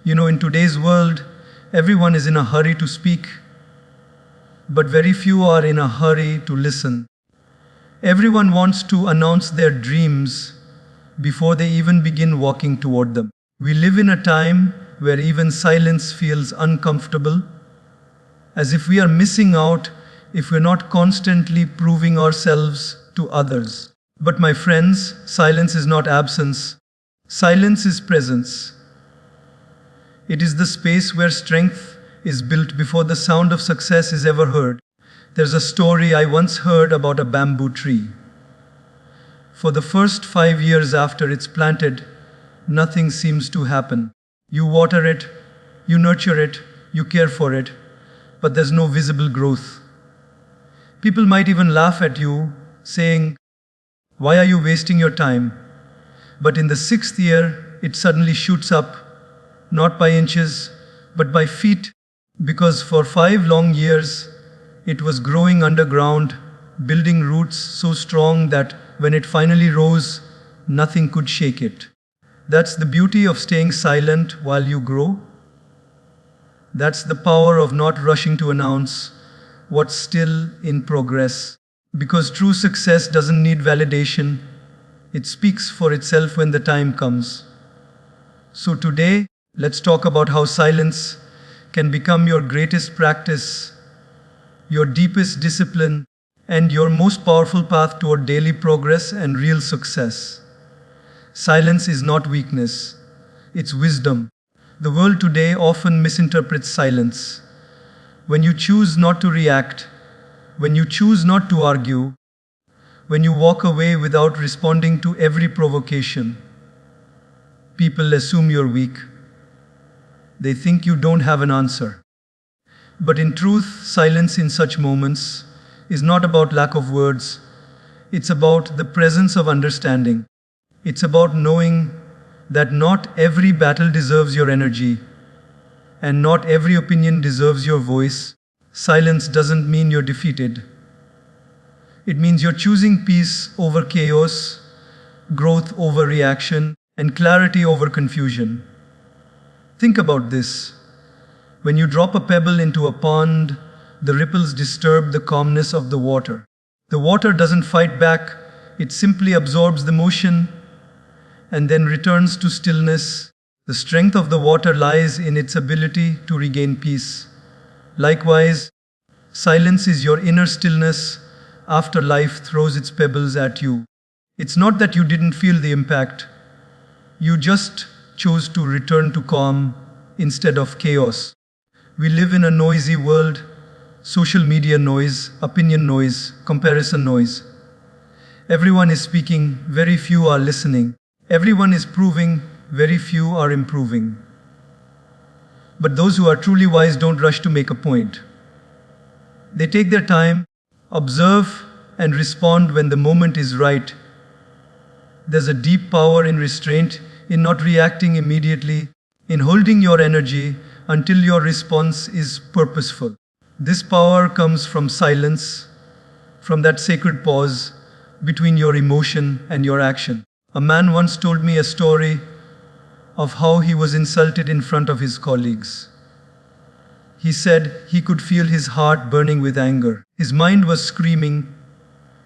In today's world, everyone is in a hurry to speak, but very few are in a hurry to listen. Everyone wants to announce their dreams before they even begin walking toward them. We live in a time where even silence feels uncomfortable, as if we are missing out if we're not constantly proving ourselves to others. But my friends, silence is not absence. Silence is presence. It is the space where strength is built before the sound of success is ever heard. There's a story I once heard about a bamboo tree. For the first 5 years after it's planted, nothing seems to happen. You water it, you nurture it, you care for it, but there's no visible growth. People might even laugh at you, saying, "Why are you wasting your time?" But in the 6th year, it suddenly shoots up, not by inches, but by feet, because for 5 long years, it was growing underground, building roots so strong that when it finally rose, nothing could shake it. That's the beauty of staying silent while you grow. That's the power of not rushing to announce what's still in progress. Because true success doesn't need validation. It speaks for itself when the time comes. So today, let's talk about how silence can become your greatest practice, your deepest discipline, and your most powerful path toward daily progress and real success. Silence is not weakness, it's wisdom. The world today often misinterprets silence. When you choose not to react, when you choose not to argue, when you walk away without responding to every provocation, people assume you're weak. They think you don't have an answer. But in truth, silence in such moments is not about lack of words. It's about the presence of understanding. It's about knowing that not every battle deserves your energy, and not every opinion deserves your voice. Silence doesn't mean you're defeated. It means you're choosing peace over chaos, growth over reaction, and clarity over confusion. Think about this. When you drop a pebble into a pond, the ripples disturb the calmness of the water. The water doesn't fight back, it simply absorbs the motion and then returns to stillness. The strength of the water lies in its ability to regain peace. Likewise, silence is your inner stillness after life throws its pebbles at you. It's not that you didn't feel the impact. You just chose to return to calm instead of chaos. We live in a noisy world, social media noise, opinion noise, comparison noise. Everyone is speaking, very few are listening. Everyone is proving, very few are improving. But those who are truly wise don't rush to make a point. They take their time, observe, and respond when the moment is right. There's a deep power in restraint, in not reacting immediately, in holding your energy until your response is purposeful. This power comes from silence, from that sacred pause between your emotion and your action. A man once told me a story of how he was insulted in front of his colleagues. He said he could feel his heart burning with anger. His mind was screaming,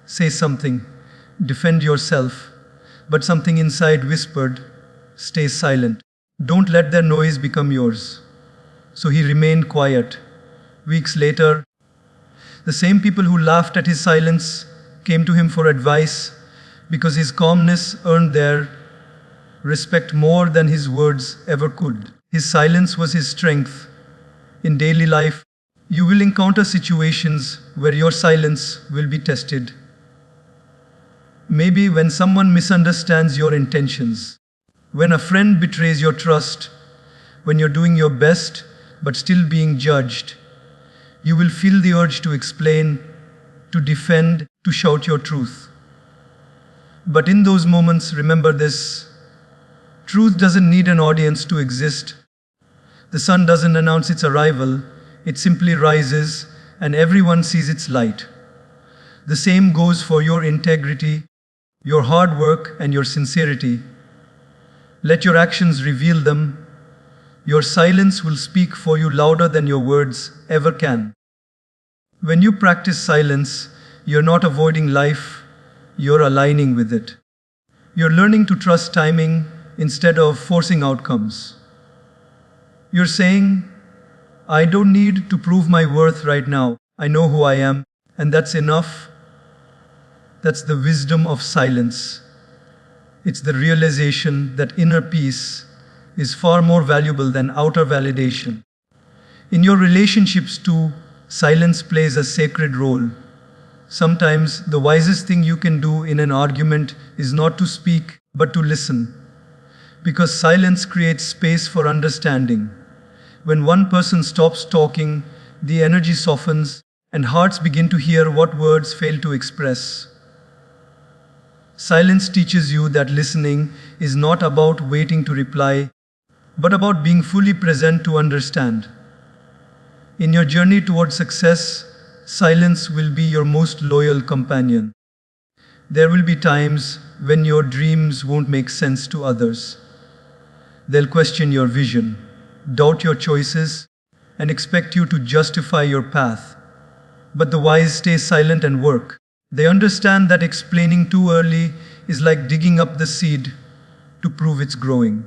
"Say something, defend yourself," but something inside whispered, "Stay silent. Don't let their noise become yours." So he remained quiet. Weeks later, the same people who laughed at his silence came to him for advice because his calmness earned their respect more than his words ever could. His silence was his strength. In daily life, you will encounter situations where your silence will be tested. Maybe when someone misunderstands your intentions, when a friend betrays your trust, when you're doing your best but still being judged, you will feel the urge to explain, to defend, to shout your truth. But in those moments, remember this: truth doesn't need an audience to exist. The sun doesn't announce its arrival, it simply rises and everyone sees its light. The same goes for your integrity, your hard work, and your sincerity. Let your actions reveal them. Your silence will speak for you louder than your words ever can. When you practice silence, you're not avoiding life, you're aligning with it. You're learning to trust timing instead of forcing outcomes. You're saying, I don't need to prove my worth right now. I know who I am, and that's enough. That's the wisdom of silence. It's the realization that inner peace is far more valuable than outer validation. In your relationships too, silence plays a sacred role. Sometimes the wisest thing you can do in an argument is not to speak, but to listen. Because silence creates space for understanding. When one person stops talking, the energy softens, and hearts begin to hear what words fail to express. Silence teaches you that listening is not about waiting to reply, but about being fully present to understand. In your journey towards success, silence will be your most loyal companion. There will be times when your dreams won't make sense to others. They'll question your vision, doubt your choices, and expect you to justify your path. But the wise stay silent and work. They understand that explaining too early is like digging up the seed to prove it's growing.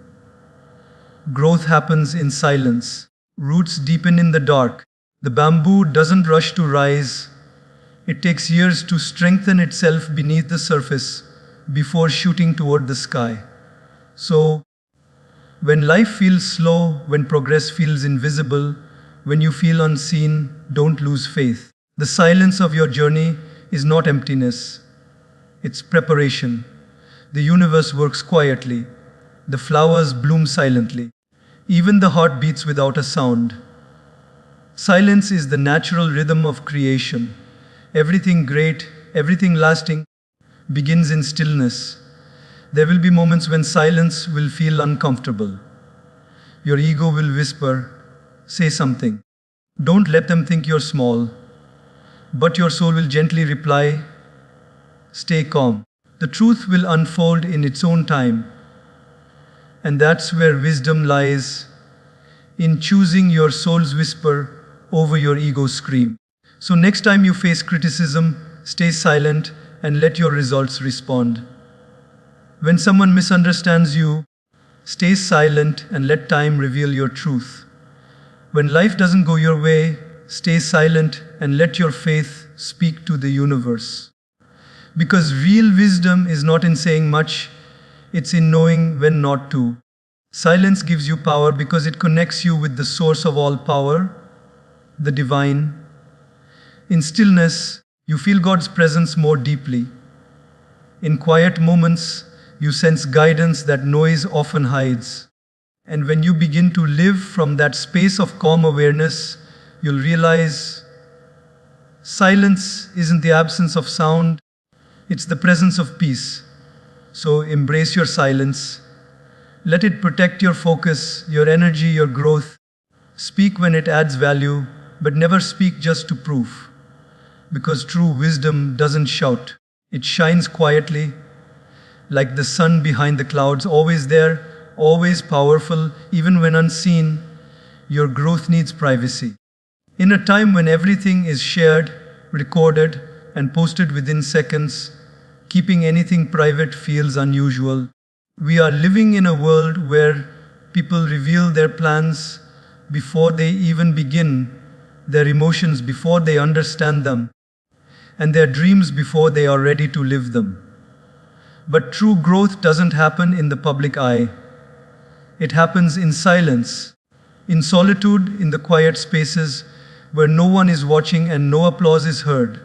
Growth happens in silence. Roots deepen in the dark. The bamboo doesn't rush to rise. It takes years to strengthen itself beneath the surface before shooting toward the sky. So, when life feels slow, when progress feels invisible, when you feel unseen, don't lose faith. The silence of your journey is not emptiness. It's preparation. The universe works quietly. The flowers bloom silently. Even the heart beats without a sound. Silence is the natural rhythm of creation. Everything great, everything lasting, begins in stillness. There will be moments when silence will feel uncomfortable. Your ego will whisper, say something. Don't let them think you're small. But your soul will gently reply, stay calm. The truth will unfold in its own time. And that's where wisdom lies, in choosing your soul's whisper over your ego's scream. So next time you face criticism, stay silent and let your results respond. When someone misunderstands you, stay silent and let time reveal your truth. When life doesn't go your way, stay silent and let your faith speak to the universe. Because real wisdom is not in saying much, it's in knowing when not to. Silence gives you power because it connects you with the source of all power, the divine. In stillness, you feel God's presence more deeply. In quiet moments, you sense guidance that noise often hides. And when you begin to live from that space of calm awareness, you'll realize silence isn't the absence of sound, it's the presence of peace. So embrace your silence. Let it protect your focus, your energy, your growth. Speak when it adds value, but never speak just to prove. Because true wisdom doesn't shout. It shines quietly, like the sun behind the clouds, always there, always powerful, even when unseen. Your growth needs privacy. In a time when everything is shared, recorded, and posted within seconds, keeping anything private feels unusual. We are living in a world where people reveal their plans before they even begin, their emotions before they understand them, and their dreams before they are ready to live them. But true growth doesn't happen in the public eye. It happens in silence, in solitude, in the quiet spaces where no one is watching and no applause is heard.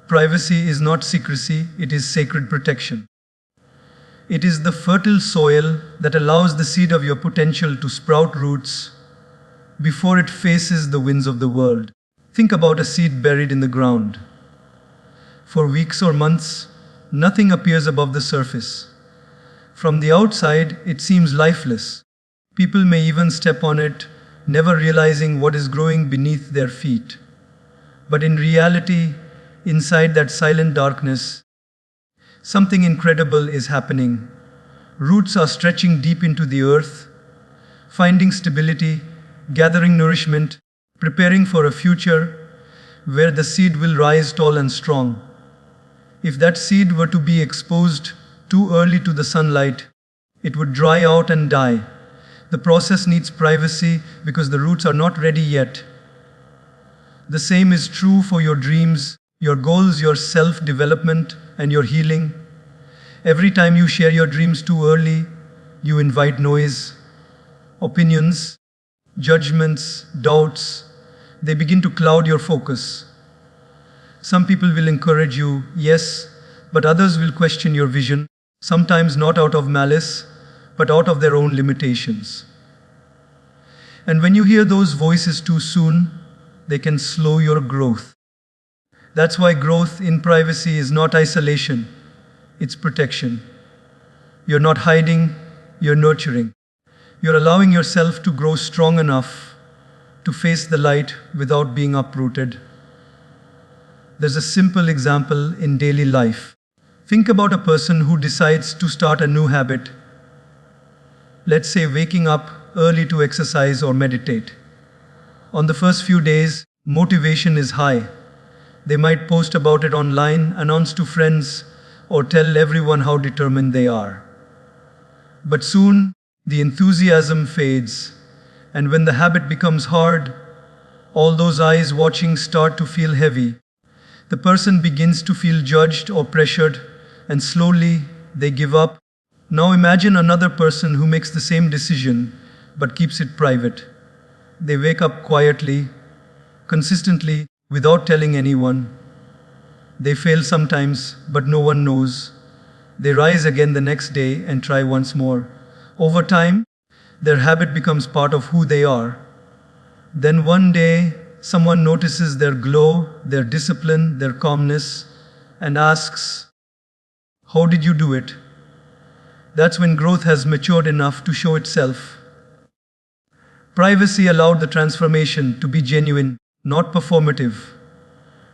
Privacy is not secrecy, it is sacred protection. It is the fertile soil that allows the seed of your potential to sprout roots before it faces the winds of the world. Think about a seed buried in the ground. For weeks or months, nothing appears above the surface. From the outside, it seems lifeless. People may even step on it, never realizing what is growing beneath their feet. But in reality, inside that silent darkness, something incredible is happening. Roots are stretching deep into the earth, finding stability, gathering nourishment, preparing for a future where the seed will rise tall and strong. If that seed were to be exposed too early to the sunlight, it would dry out and die. The process needs privacy because the roots are not ready yet. The same is true for your dreams, your goals, your self-development, and your healing. Every time you share your dreams too early, you invite noise, opinions, judgments, doubts. They begin to cloud your focus. Some people will encourage you, yes, but others will question your vision, sometimes not out of malice, but out of their own limitations. And when you hear those voices too soon, they can slow your growth. That's why growth in privacy is not isolation, it's protection. You're not hiding, you're nurturing. You're allowing yourself to grow strong enough to face the light without being uprooted. There's a simple example in daily life. Think about a person who decides to start a new habit. Let's say waking up early to exercise or meditate. On the first few days, motivation is high. They might post about it online, announce to friends, or tell everyone how determined they are. But soon, the enthusiasm fades, and when the habit becomes hard, all those eyes watching start to feel heavy. The person begins to feel judged or pressured, and slowly they give up. Now imagine another person who makes the same decision but keeps it private. They wake up quietly, consistently, without telling anyone. They fail sometimes, but no one knows. They rise again the next day and try once more. Over time, their habit becomes part of who they are. Then one day, someone notices their glow, their discipline, their calmness, and asks, "How did you do it?" That's when growth has matured enough to show itself. Privacy allowed the transformation to be genuine, not performative.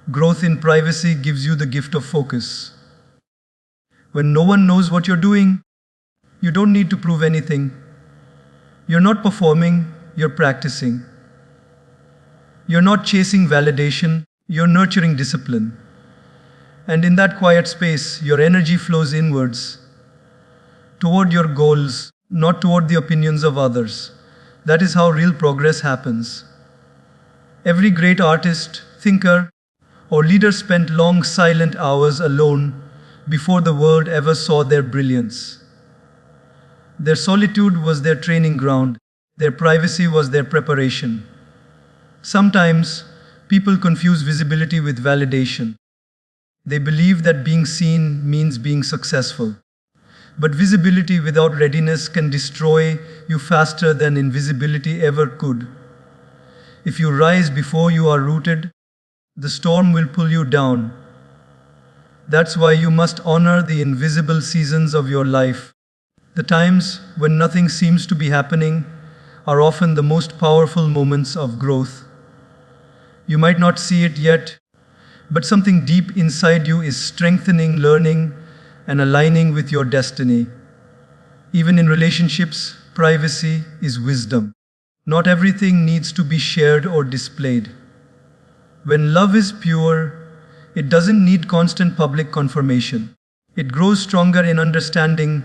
Growth in privacy gives you the gift of focus. When no one knows what you're doing, you don't need to prove anything. You're not performing, you're practicing. You're not chasing validation, you're nurturing discipline. And in that quiet space, your energy flows inwards, toward your goals, not toward the opinions of others. That is how real progress happens. Every great artist, thinker, or leader spent long silent hours alone before the world ever saw their brilliance. Their solitude was their training ground, their privacy was their preparation. Sometimes, people confuse visibility with validation. They believe that being seen means being successful. But visibility without readiness can destroy you faster than invisibility ever could. If you rise before you are rooted, the storm will pull you down. That's why you must honor the invisible seasons of your life. The times when nothing seems to be happening are often the most powerful moments of growth. You might not see it yet, but something deep inside you is strengthening, learning, and aligning with your destiny. Even in relationships, privacy is wisdom. Not everything needs to be shared or displayed. When love is pure, it doesn't need constant public confirmation. It grows stronger in understanding,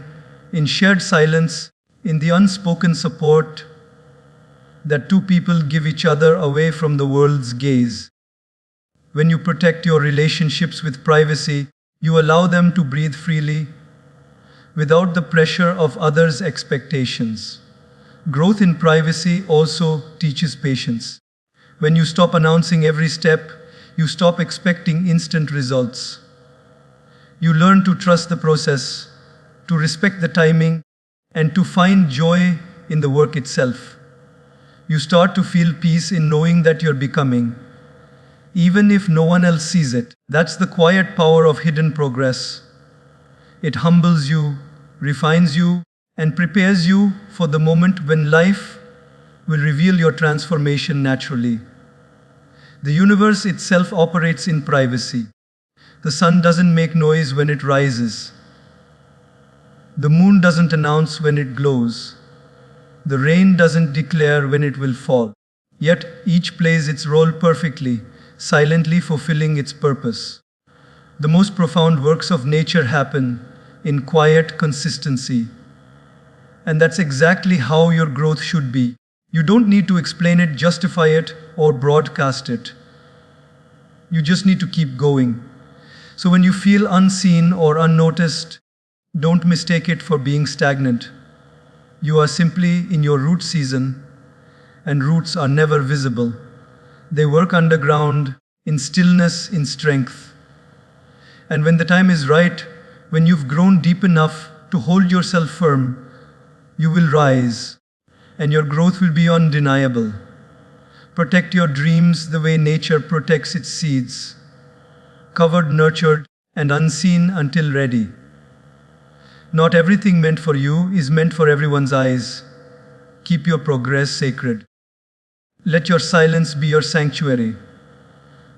in shared silence, in the unspoken support that two people give each other away from the world's gaze. When you protect your relationships with privacy, you allow them to breathe freely, without the pressure of others' expectations. Growth in privacy also teaches patience. When you stop announcing every step, you stop expecting instant results. You learn to trust the process, to respect the timing, and to find joy in the work itself. You start to feel peace in knowing that you're becoming, even if no one else sees it. That's the quiet power of hidden progress. It humbles you, refines you, and prepares you for the moment when life will reveal your transformation naturally. The universe itself operates in privacy. The sun doesn't make noise when it rises. The moon doesn't announce when it glows. The rain doesn't declare when it will fall. Yet each plays its role perfectly, silently fulfilling its purpose. The most profound works of nature happen in quiet consistency. And that's exactly how your growth should be. You don't need to explain it, justify it, or broadcast it. You just need to keep going. So when you feel unseen or unnoticed, don't mistake it for being stagnant. You are simply in your root season, and roots are never visible. They work underground, in stillness, in strength. And when the time is right, when you've grown deep enough to hold yourself firm, you will rise, and your growth will be undeniable. Protect your dreams the way nature protects its seeds, covered, nurtured, and unseen until ready. Not everything meant for you is meant for everyone's eyes. Keep your progress sacred. Let your silence be your sanctuary.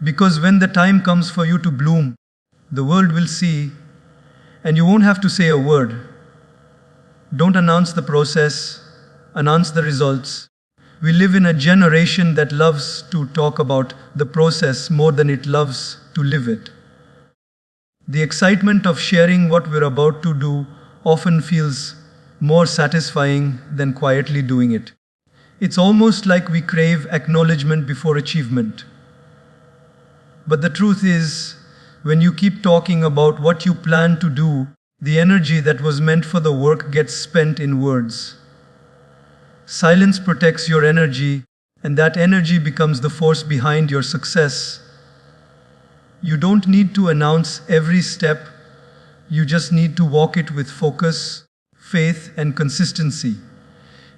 Because when the time comes for you to bloom, the world will see, and you won't have to say a word. Don't announce the process, announce the results. We live in a generation that loves to talk about the process more than it loves to live it. The excitement of sharing what we're about to do often feels more satisfying than quietly doing it. It's almost like we crave acknowledgement before achievement. But the truth is, when you keep talking about what you plan to do, the energy that was meant for the work gets spent in words. Silence protects your energy, and that energy becomes the force behind your success. You don't need to announce every step, you just need to walk it with focus, faith, and consistency.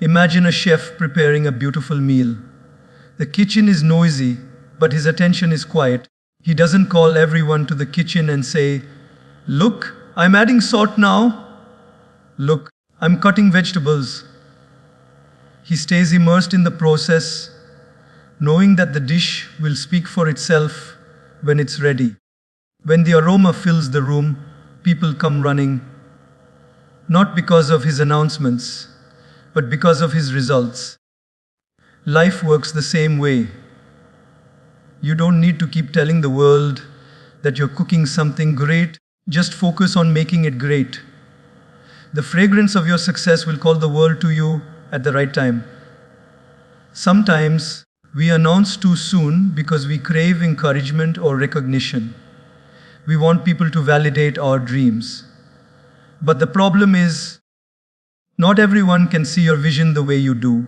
Imagine a chef preparing a beautiful meal. The kitchen is noisy, but his attention is quiet. He doesn't call everyone to the kitchen and say, "Look, I'm adding salt now. Look, I'm cutting vegetables." He stays immersed in the process, knowing that the dish will speak for itself when it's ready. When the aroma fills the room, people come running, not because of his announcements, but because of his results. Life works the same way. You don't need to keep telling the world that you're cooking something great, just focus on making it great. The fragrance of your success will call the world to you at the right time. Sometimes we announce too soon because we crave encouragement or recognition. We want people to validate our dreams. But the problem is, not everyone can see your vision the way you do.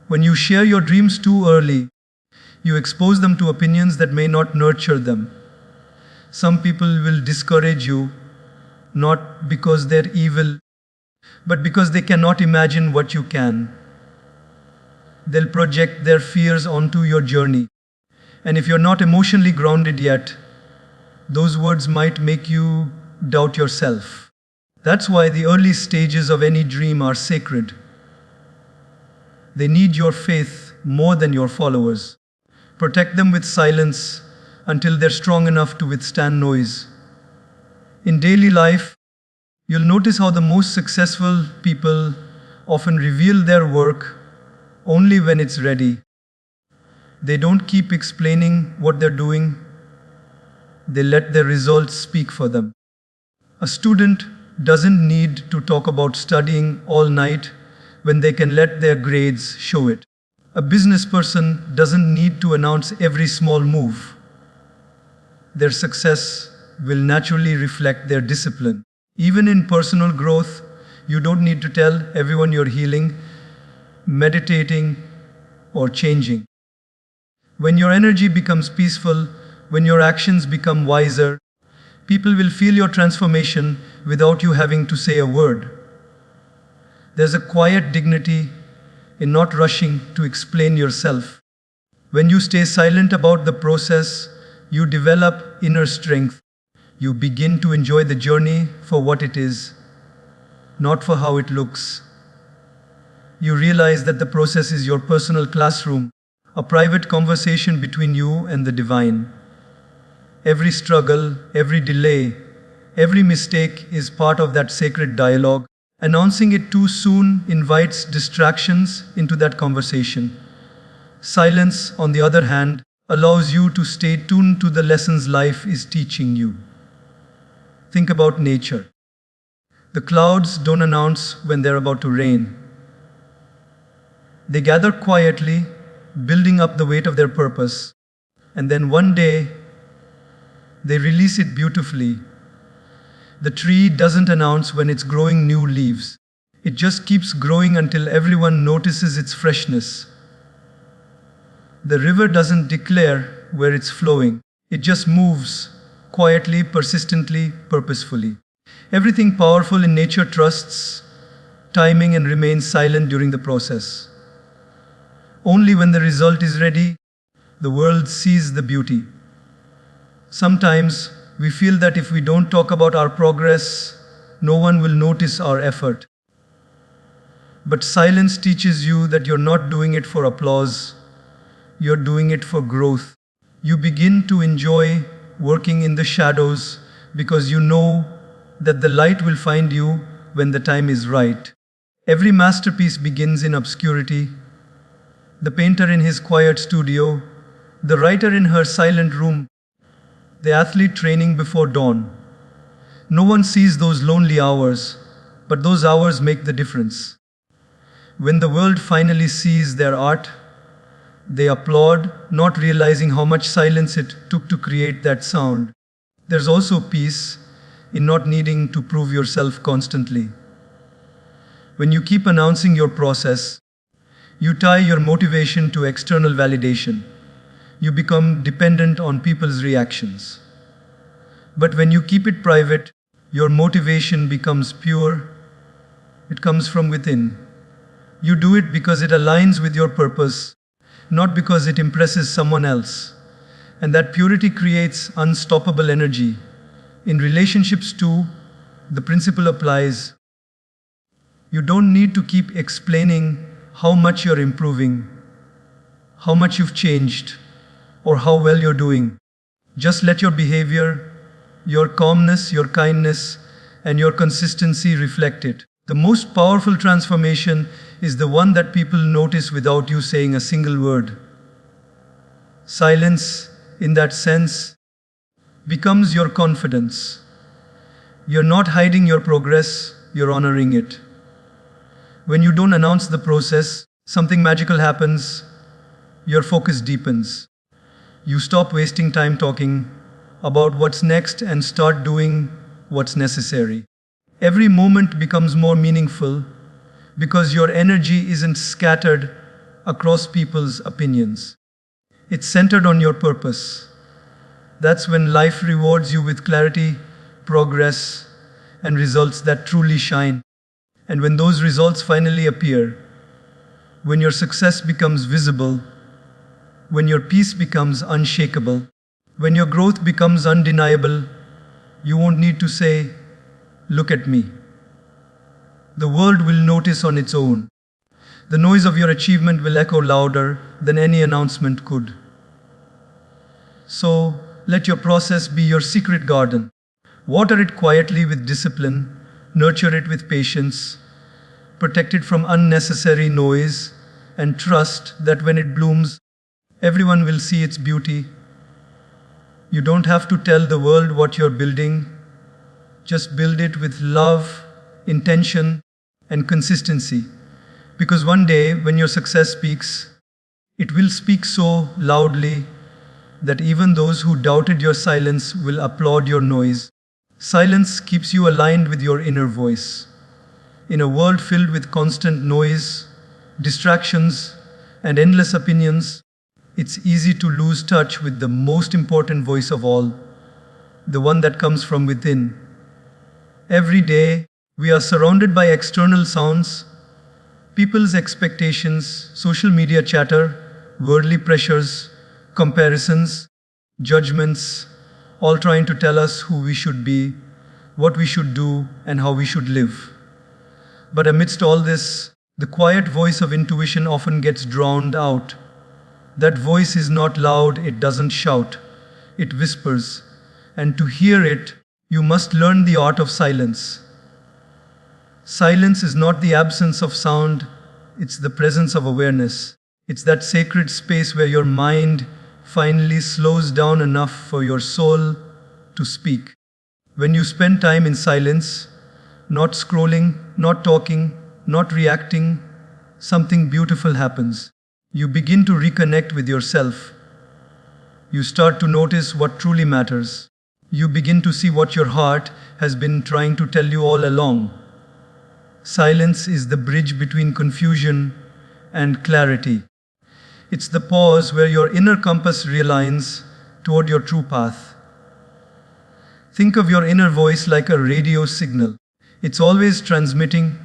When you share your dreams too early, you expose them to opinions that may not nurture them. Some people will discourage you, not because they're evil, but because they cannot imagine what you can. They'll project their fears onto your journey. And if you're not emotionally grounded yet, those words might make you doubt yourself. That's why the early stages of any dream are sacred. They need your faith more than your followers. Protect them with silence until they're strong enough to withstand noise. In daily life, you'll notice how the most successful people often reveal their work only when it's ready. They don't keep explaining what they're doing. They let their results speak for them. A student doesn't need to talk about studying all night when they can let their grades show it. A business person doesn't need to announce every small move. Their success will naturally reflect their discipline. Even in personal growth, you don't need to tell everyone you're healing, meditating, or changing. When your energy becomes peaceful, when your actions become wiser, people will feel your transformation without you having to say a word. There's a quiet dignity in not rushing to explain yourself. When you stay silent about the process, you develop inner strength. You begin to enjoy the journey for what it is, not for how it looks. You realize that the process is your personal classroom, a private conversation between you and the divine. Every struggle, every delay, every mistake is part of that sacred dialogue, Announcing it too soon invites distractions into that conversation. Silence, on the other hand, allows you to stay tuned to the lessons life is teaching you. Think about nature. The clouds don't announce when they're about to rain. They gather quietly, building up the weight of their purpose, and then one day, they release it beautifully. The tree doesn't announce when it's growing new leaves. It just keeps growing until everyone notices its freshness. The river doesn't declare where it's flowing. It just moves, quietly, persistently, purposefully. Everything powerful in nature trusts timing and remains silent during the process. Only when the result is ready, the world sees the beauty. Sometimes we feel that if we don't talk about our progress, no one will notice our effort. But silence teaches you that you're not doing it for applause, you're doing it for growth. You begin to enjoy working in the shadows because you know that the light will find you when the time is right. Every masterpiece begins in obscurity. The painter in his quiet studio, the writer in her silent room, the athlete training before dawn. No one sees those lonely hours, but those hours make the difference. When the world finally sees their art, they applaud, not realizing how much silence it took to create that sound. There's also peace in not needing to prove yourself constantly. When you keep announcing your process, you tie your motivation to external validation. You become dependent on people's reactions. But when you keep it private, your motivation becomes pure. It comes from within. You do it because it aligns with your purpose, not because it impresses someone else. And that purity creates unstoppable energy. In relationships too, the principle applies. You don't need to keep explaining how much you're improving, how much you've changed, or how well you're doing. Just let your behavior, your calmness, your kindness, and your consistency reflect it. The most powerful transformation is the one that people notice without you saying a single word. Silence, in that sense, becomes your confidence. You're not hiding your progress, you're honoring it. When you don't announce the process, something magical happens, your focus deepens. You stop wasting time talking about what's next and start doing what's necessary. Every moment becomes more meaningful because your energy isn't scattered across people's opinions. It's centered on your purpose. That's when life rewards you with clarity, progress, and results that truly shine. And when those results finally appear, when your success becomes visible, when your peace becomes unshakable, when your growth becomes undeniable, you won't need to say, "Look at me." The world will notice on its own. The noise of your achievement will echo louder than any announcement could. So, let your process be your secret garden. Water it quietly with discipline, nurture it with patience, protect it from unnecessary noise, and trust that when it blooms, everyone will see its beauty. You don't have to tell the world what you're building. Just build it with love, intention, and consistency. Because one day, when your success speaks, it will speak so loudly that even those who doubted your silence will applaud your noise. Silence keeps you aligned with your inner voice. In a world filled with constant noise, distractions, and endless opinions, it's easy to lose touch with the most important voice of all, the one that comes from within. Every day, we are surrounded by external sounds, people's expectations, social media chatter, worldly pressures, comparisons, judgments, all trying to tell us who we should be, what we should do, and how we should live. But amidst all this, the quiet voice of intuition often gets drowned out. That voice is not loud, it doesn't shout, it whispers. And to hear it, you must learn the art of silence. Silence is not the absence of sound, it's the presence of awareness. It's that sacred space where your mind finally slows down enough for your soul to speak. When you spend time in silence, not scrolling, not talking, not reacting, something beautiful happens. You begin to reconnect with yourself. You start to notice what truly matters. You begin to see what your heart has been trying to tell you all along. Silence is the bridge between confusion and clarity. It's the pause where your inner compass realigns toward your true path. Think of your inner voice like a radio signal. It's always transmitting,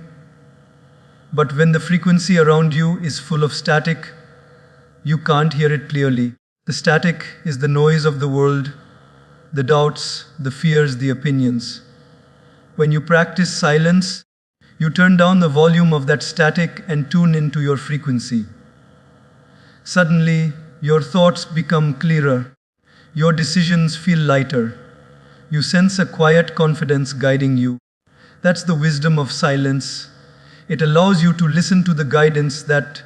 but when the frequency around you is full of static, you can't hear it clearly. The static is the noise of the world, the doubts, the fears, the opinions. When you practice silence, you turn down the volume of that static and tune into your frequency. Suddenly, your thoughts become clearer. Your decisions feel lighter. You sense a quiet confidence guiding you. That's the wisdom of silence. It allows you to listen to the guidance that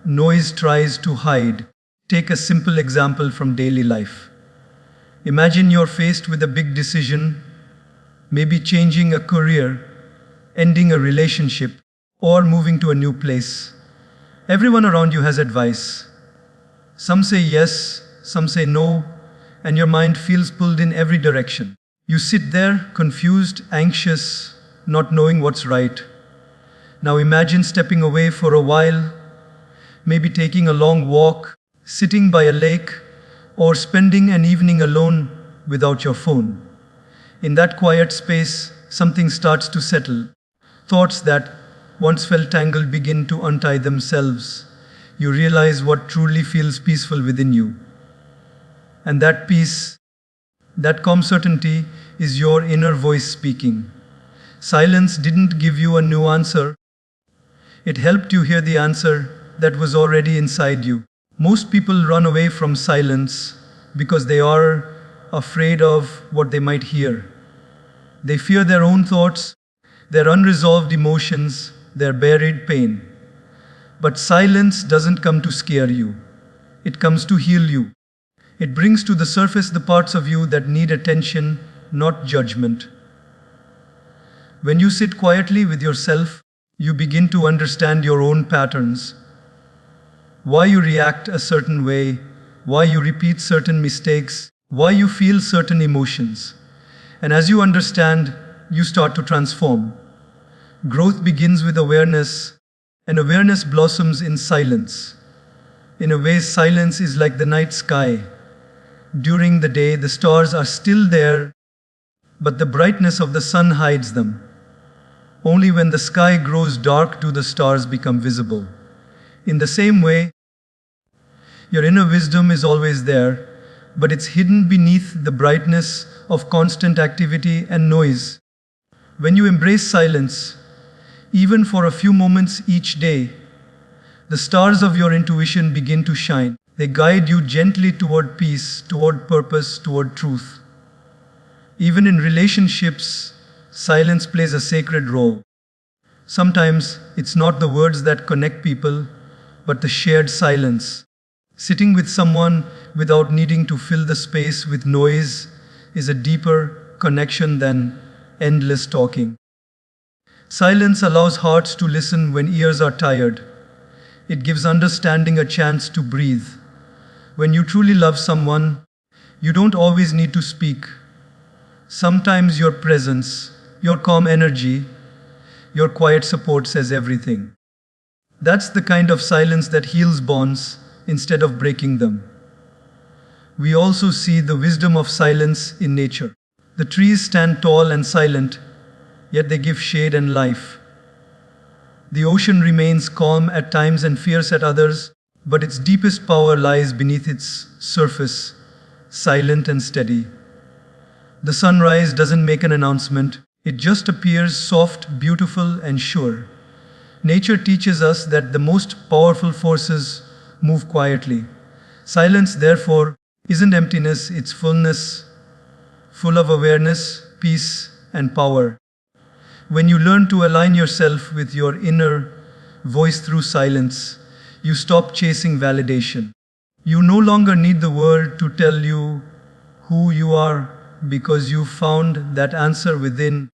noise tries to hide. Take a simple example from daily life. Imagine you're faced with a big decision, maybe changing a career, ending a relationship, or moving to a new place. Everyone around you has advice. Some say yes, some say no, and your mind feels pulled in every direction. You sit there, confused, anxious, not knowing what's right. Now imagine stepping away for a while, maybe taking a long walk, sitting by a lake, or spending an evening alone without your phone. In that quiet space, something starts to settle. Thoughts that once felt tangled begin to untie themselves. You realize what truly feels peaceful within you. And that peace, that calm certainty, is your inner voice speaking. Silence didn't give you a new answer. It helped you hear the answer that was already inside you. Most people run away from silence because they are afraid of what they might hear. They fear their own thoughts, their unresolved emotions, their buried pain. But silence doesn't come to scare you. It comes to heal you. It brings to the surface the parts of you that need attention, not judgment. When you sit quietly with yourself, you begin to understand your own patterns. Why you react a certain way, why you repeat certain mistakes, why you feel certain emotions. And as you understand, you start to transform. Growth begins with awareness, and awareness blossoms in silence. In a way, silence is like the night sky. During the day, the stars are still there, but the brightness of the sun hides them. Only when the sky grows dark do the stars become visible. In the same way, your inner wisdom is always there, but it's hidden beneath the brightness of constant activity and noise. When you embrace silence, even for a few moments each day, the stars of your intuition begin to shine. They guide you gently toward peace, toward purpose, toward truth. Even in relationships, silence plays a sacred role. Sometimes it's not the words that connect people, but the shared silence. Sitting with someone without needing to fill the space with noise is a deeper connection than endless talking. Silence allows hearts to listen when ears are tired. It gives understanding a chance to breathe. When you truly love someone, you don't always need to speak. Sometimes your presence, your calm energy, your quiet support says everything. That's the kind of silence that heals bonds instead of breaking them. We also see the wisdom of silence in nature. The trees stand tall and silent, yet they give shade and life. The ocean remains calm at times and fierce at others, but its deepest power lies beneath its surface, silent and steady. The sunrise doesn't make an announcement, it just appears soft, beautiful, and sure. Nature teaches us that the most powerful forces move quietly. Silence, therefore, isn't emptiness, it's fullness, full of awareness, peace, and power. When you learn to align yourself with your inner voice through silence, you stop chasing validation. You no longer need the world to tell you who you are because you found that answer within.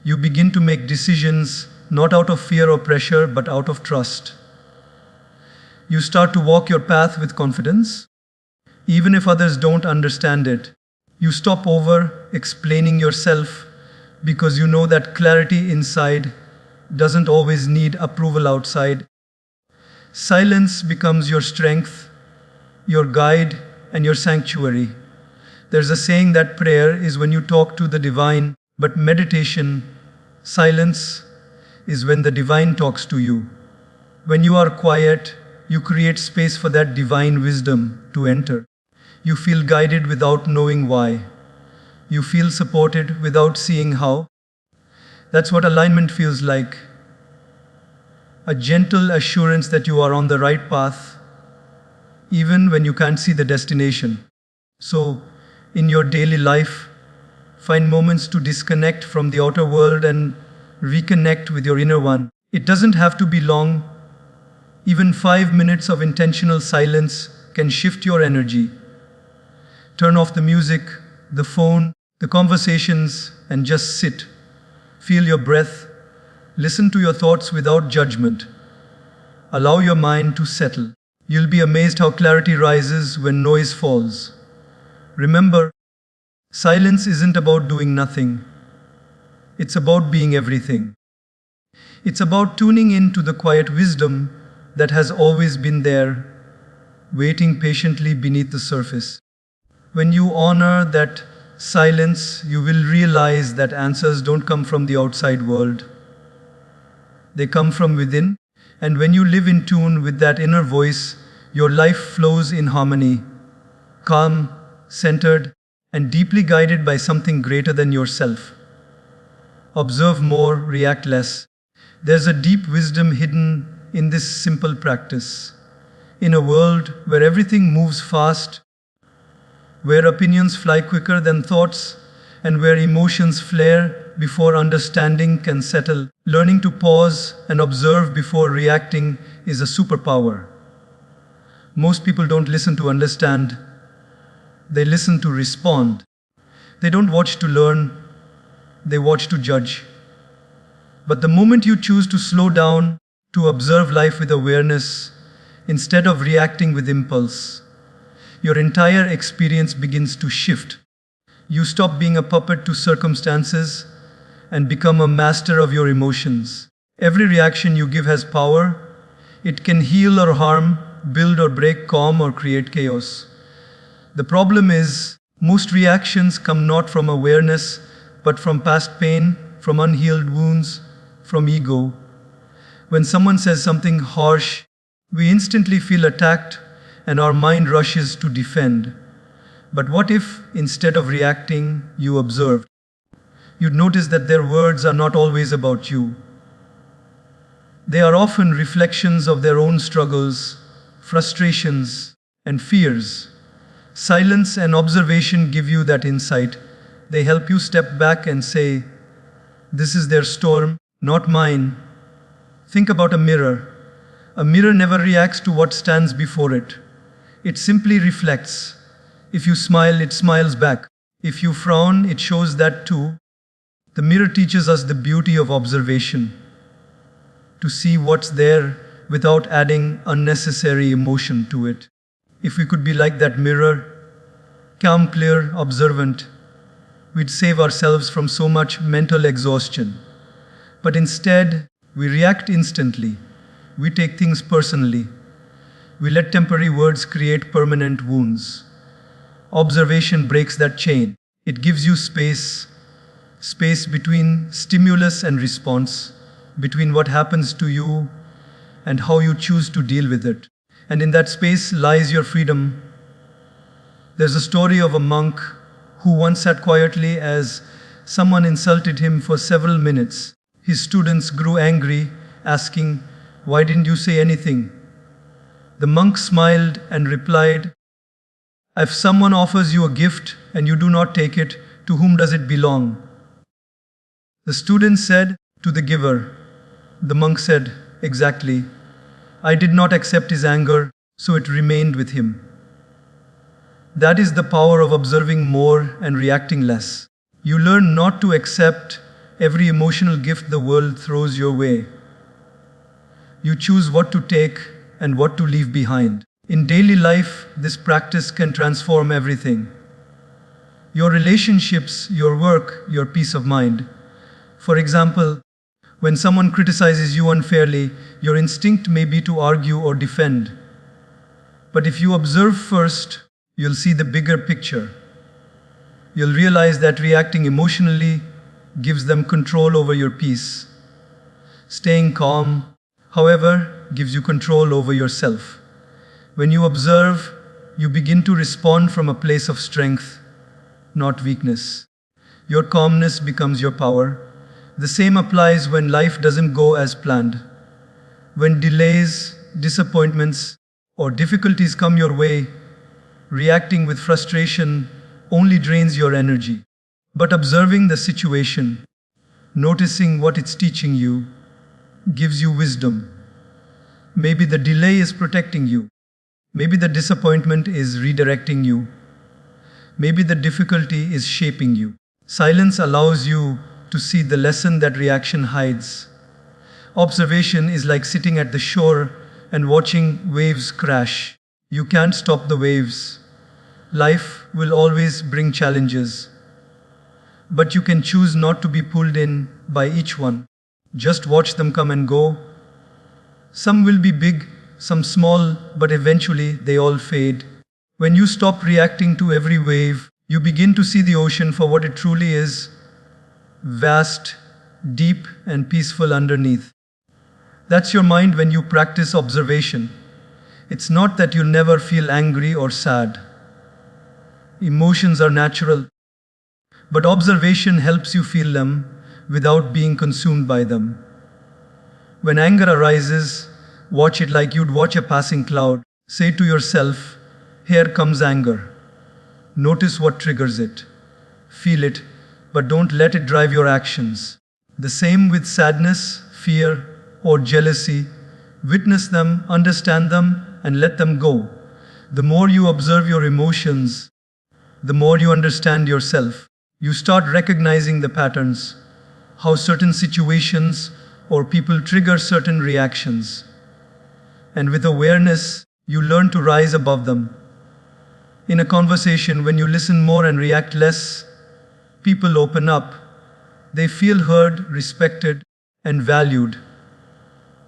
You begin to make decisions not out of fear or pressure but out of trust. You start to walk your path with confidence, even if others don't understand it. You stop over explaining yourself because you know that clarity inside doesn't always need approval outside. Silence becomes your strength, your guide, and your sanctuary. There's a saying that prayer is when you talk to the divine, but meditation, silence, is when the divine talks to you. When you are quiet, you create space for that divine wisdom to enter. You feel guided without knowing why. You feel supported without seeing how. That's what alignment feels like. A gentle assurance that you are on the right path, even when you can't see the destination. So, in your daily life, find moments to disconnect from the outer world and reconnect with your inner one. It doesn't have to be long. Even 5 minutes of intentional silence can shift your energy. Turn off the music, the phone, the conversations, and just sit. Feel your breath. Listen to your thoughts without judgment. Allow your mind to settle. You'll be amazed how clarity rises when noise falls. Remember, silence isn't about doing nothing. It's about being everything. It's about tuning in to the quiet wisdom that has always been there, waiting patiently beneath the surface. When you honor that silence, you will realize that answers don't come from the outside world. They come from within, and when you live in tune with that inner voice, your life flows in harmony, calm, centered, and deeply guided by something greater than yourself. Observe more, react less. There's a deep wisdom hidden in this simple practice. In a world where everything moves fast, where opinions fly quicker than thoughts, and where emotions flare before understanding can settle, learning to pause and observe before reacting is a superpower. Most people don't listen to understand, they listen to respond. They don't watch to learn, they watch to judge. But the moment you choose to slow down, to observe life with awareness, instead of reacting with impulse, your entire experience begins to shift. You stop being a puppet to circumstances and become a master of your emotions. Every reaction you give has power. It can heal or harm, build or break, calm or create chaos. The problem is, most reactions come not from awareness, but from past pain, from unhealed wounds, from ego. When someone says something harsh, we instantly feel attacked and our mind rushes to defend. But what if, instead of reacting, you observed? You'd notice that their words are not always about you. They are often reflections of their own struggles, frustrations, and fears. Silence and observation give you that insight. They help you step back and say, "This is their storm, not mine." Think about a mirror. A mirror never reacts to what stands before it. It simply reflects. If you smile, it smiles back. If you frown, it shows that too. The mirror teaches us the beauty of observation, to see what's there without adding unnecessary emotion to it. If we could be like that mirror, calm, clear, observant, we'd save ourselves from so much mental exhaustion. But instead, we react instantly. We take things personally. We let temporary words create permanent wounds. Observation breaks that chain. It gives you space between stimulus and response, between what happens to you and how you choose to deal with it. And in that space lies your freedom. There's a story of a monk who once sat quietly as someone insulted him for several minutes. His students grew angry, asking, "Why didn't you say anything?" The monk smiled and replied, "If someone offers you a gift and you do not take it, to whom does it belong?" The student said to the giver. The monk said, "Exactly. I did not accept his anger, so it remained with him." That is the power of observing more and reacting less. You learn not to accept every emotional gift the world throws your way. You choose what to take and what to leave behind. In daily life, this practice can transform everything. Your relationships, your work, your peace of mind. For example, when someone criticizes you unfairly, your instinct may be to argue or defend. But if you observe first, you'll see the bigger picture. You'll realize that reacting emotionally gives them control over your peace. Staying calm, however, gives you control over yourself. When you observe, you begin to respond from a place of strength, not weakness. Your calmness becomes your power. The same applies when life doesn't go as planned. When delays, disappointments, or difficulties come your way, reacting with frustration only drains your energy. But observing the situation, noticing what it's teaching you, gives you wisdom. Maybe the delay is protecting you. Maybe the disappointment is redirecting you. Maybe the difficulty is shaping you. Silence allows you to see the lesson that reaction hides. Observation is like sitting at the shore and watching waves crash. You can't stop the waves. Life will always bring challenges. But you can choose not to be pulled in by each one. Just watch them come and go. Some will be big, some small, but eventually they all fade. When you stop reacting to every wave, you begin to see the ocean for what it truly is: vast, deep, and peaceful underneath. That's your mind when you practice observation. It's not that you'll never feel angry or sad. Emotions are natural, but observation helps you feel them without being consumed by them. When anger arises, watch it like you'd watch a passing cloud. Say to yourself, "Here comes anger." Notice what triggers it. Feel it, but don't let it drive your actions. The same with sadness, fear, or jealousy. Witness them, understand them, and let them go. The more you observe your emotions, the more you understand yourself. You start recognizing the patterns, how certain situations or people trigger certain reactions. And with awareness, you learn to rise above them. In a conversation, when you listen more and react less, people open up. They feel heard, respected, and valued.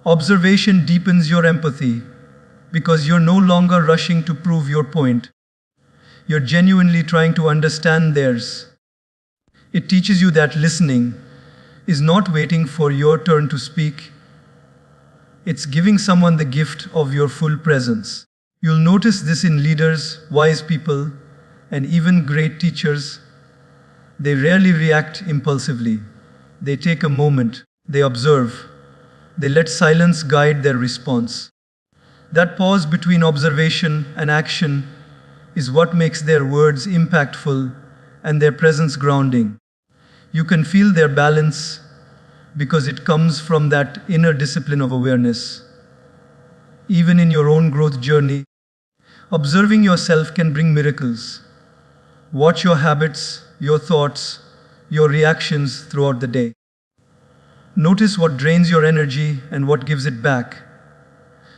Observation deepens your empathy because you're no longer rushing to prove your point. You're genuinely trying to understand theirs. It teaches you that listening is not waiting for your turn to speak. It's giving someone the gift of your full presence. You'll notice this in leaders, wise people, and even great teachers. They rarely react impulsively. They take a moment. They observe. They let silence guide their response. That pause between observation and action is what makes their words impactful and their presence grounding. You can feel their balance because it comes from that inner discipline of awareness. Even in your own growth journey, observing yourself can bring miracles. Watch your habits, your thoughts, your reactions throughout the day. Notice what drains your energy and what gives it back.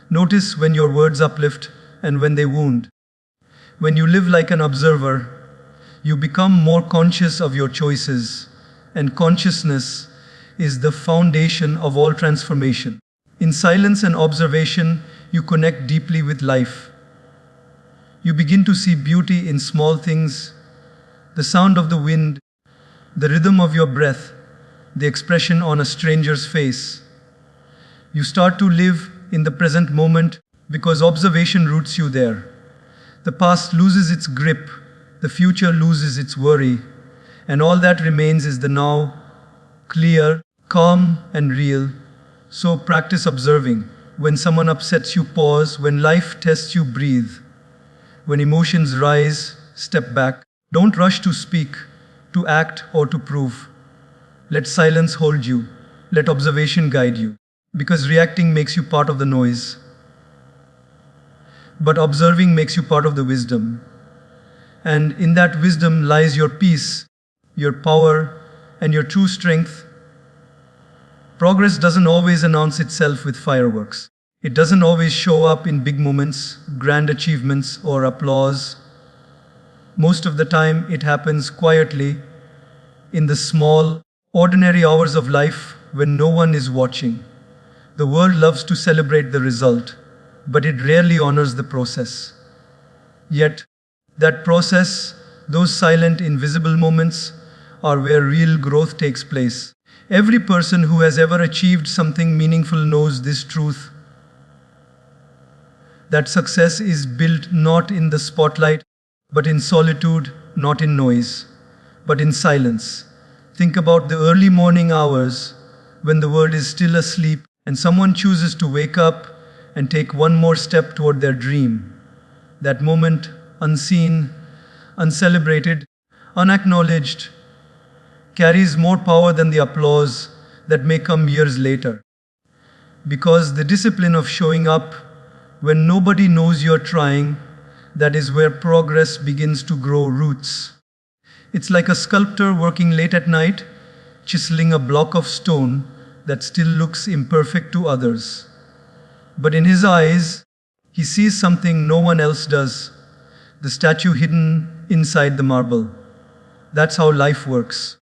Notice when your words uplift and when they wound. When you live like an observer, you become more conscious of your choices, and consciousness is the foundation of all transformation. In silence and observation, you connect deeply with life. You begin to see beauty in small things: the sound of the wind, the rhythm of your breath, the expression on a stranger's face. You start to live in the present moment because observation roots you there. The past loses its grip, the future loses its worry, and all that remains is the now, clear, calm, and real. So practice observing. When someone upsets you, pause. When life tests you, breathe. When emotions rise, step back. Don't rush to speak, to act, or to prove. Let silence hold you. Let observation guide you. Because reacting makes you part of the noise, but observing makes you part of the wisdom. And in that wisdom lies your peace, your power, and your true strength. Progress doesn't always announce itself with fireworks. It doesn't always show up in big moments, grand achievements, or applause. Most of the time, it happens quietly in the small, ordinary hours of life when no one is watching. The world loves to celebrate the result, but it rarely honors the process. Yet, that process, those silent, invisible moments, are where real growth takes place. Every person who has ever achieved something meaningful knows this truth, that success is built not in the spotlight, but in solitude, not in noise, but in silence. Think about the early morning hours when the world is still asleep and someone chooses to wake up and take one more step toward their dream. That moment, unseen, uncelebrated, unacknowledged, carries more power than the applause that may come years later. Because the discipline of showing up when nobody knows you're trying, that is where progress begins to grow roots. It's like a sculptor working late at night, chiseling a block of stone that still looks imperfect to others. But in his eyes, he sees something no one else does, the statue hidden inside the marble. That's how life works.